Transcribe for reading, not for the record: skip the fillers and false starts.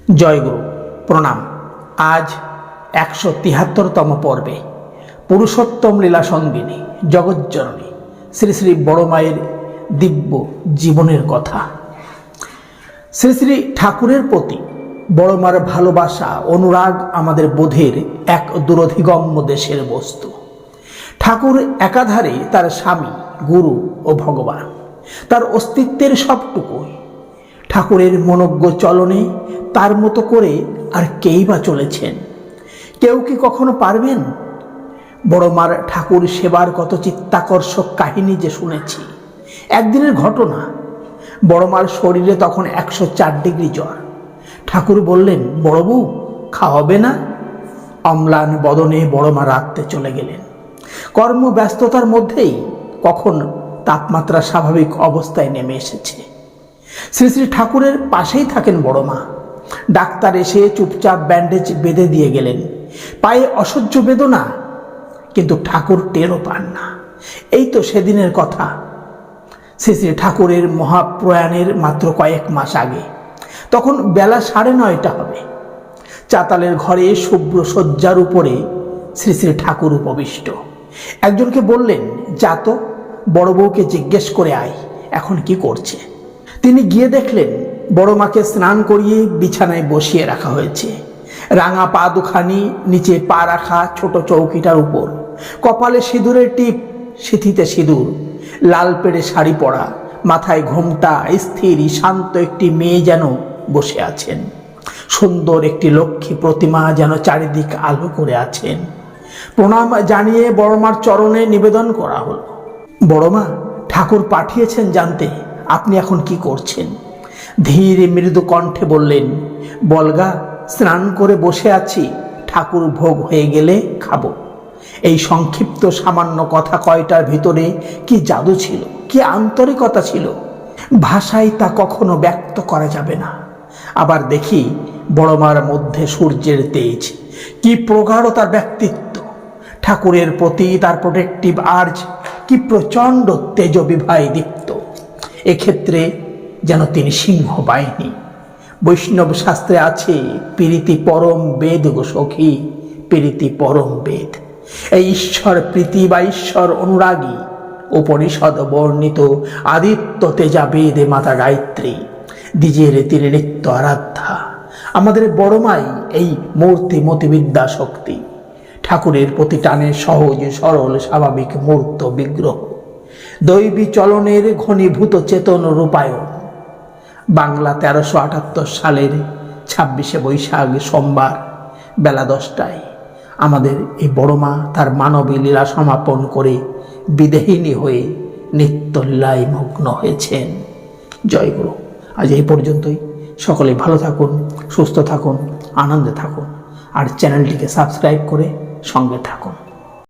জয়গুরু প্রণাম। আজ 173তম পর্বে পুরুষোত্তম লীলা সঙ্গিনী জগজ্জননী শ্রী শ্রী বড় মায়ের দিব্য জীবনের কথা। শ্রী শ্রী ঠাকুরের প্রতি বড় মার ভালোবাসা অনুরাগ আমাদের বোধের এক দূরধিগম্য দেশের বস্তু। ঠাকুর একাধারে তার স্বামী, গুরু ও ভগবান, তার অস্তিত্বের সবটুকুই। ঠাকুরের মনোজ্ঞ চলনে তার মতো করে আর কেই বা চলেছেন? কেউ কি কখনো পারবেন? বড় মার ঠাকুর সেবার কত চিত্তাকর্ষক কাহিনী যে শুনেছি। একদিনের ঘটনা, বড় মার শরীরে তখন 104 ডিগ্রি জ্বর। ঠাকুর বললেন, বড় বউ খাওয়াবে না? অম্লান বদনে বড় মা রাত্রে চলে গেলেন। কর্মব্যস্ততার মধ্যেই কখন তাপমাত্রা স্বাভাবিক অবস্থায় নেমে এসেছে। শ্রী শ্রী ঠাকুরের পাশেই থাকেন বড় মা। ডাক্তার এসে চুপচাপ ব্যান্ডেজ বেঁধে দিয়ে গেলেন। পায়ে অসহ্য বেদনা, কিন্তু ঠাকুর টেরও পান না। এই তো সেদিনের কথা। শ্রী শ্রী ঠাকুরের মহাপ্রয়াণের মাত্র কয়েক মাস আগে। তখন বেলা 9:30 হবে। চাতালের ঘরে শুভ্র শয্যার উপরে শ্রী শ্রী ঠাকুর উপবিষ্ট। একজনকে বললেন, যা তো বড় বউকে জিজ্ঞেস করে আয় এখন কি করছে। তিনি গিয়ে দেখলেন বড় মাকে স্নান করিয়ে বিছানায় বসিয়ে রাখা হয়েছে। রাঙা পা দুখানি নিচে পা রাখা ছোট চৌকিটার উপর, কপালে সিঁদুরের টিপ, সিঁথিতে সিঁদুর, লাল পেড়ে শাড়ি পরা, মাথায় ঘোমটা, স্থির শান্ত একটি মেয়ে যেন বসে আছেন। সুন্দর একটি লক্ষ্মী প্রতিমা যেন চারিদিক আলো করে আছেন। প্রণাম জানিয়ে বড় মার চরণে নিবেদন করা হলো। বড় মা, ঠাকুর পাঠিয়েছেন জানতে আপনি এখন কি করছেন। ধীর মৃদু কণ্ঠে বললেন, বলগা, স্নান করে বসে আছি, ঠাকুর ভোগ হয়ে গেলে খাবো। এই সংক্ষিপ্ত সামান্য কথা কয়টার ভিতরে কি জাদু ছিল, কি আন্তরিকতা ছিল, ভাষায় তা কখনো ব্যক্ত করা যাবে না। আবার দেখি বড় মার মধ্যে সূর্যের তেজ, কি প্রগাঢ় তার ব্যক্তিত্ব। ঠাকুরের প্রতি তার প্রোটেক্টিভ আর্জ কি প্রচণ্ড তেজবিভায় দীপ্ত। এক্ষেত্রে যেন তিনি সিংহ বাহিনী। বৈষ্ণব শাস্ত্রে আছে, প্রীতি পরম বেদ গো সখী, প্রীতি পরম বেদ। এই ঈশ্বর প্রীতি বা ঈশ্বর অনুরাগী উপনিষদ বর্ণিত আদিত্য তেজা বেদে মাতা গায়ত্রী, দ্বিজের তিনি নিত্য আরাধ্যা। আমাদের বড় মাই এই মূর্তি মতিবিদ্যা শক্তি। ঠাকুরের প্রতি টানে সহজ সরল স্বাভাবিক মূর্ত বিগ্রহ, দৈবী চলনের ঘনীভূত চেতন রূপায়ণ। বাংলা 1378 সালের 26শে বৈশাখ সোমবার বেলা 10টায় আমাদের এই বড় মা তার মানবী লীলা সমাপন করে বিদেহিনী হয়ে নিত্যলীলায় মগ্ন হয়েছেন। জয়গুরু। আজ এই পর্যন্তই। সকলে ভালো থাকুন, সুস্থ থাকুন, আনন্দে থাকুন, আর চ্যানেলটিকে সাবস্ক্রাইব করে সঙ্গে থাকুন।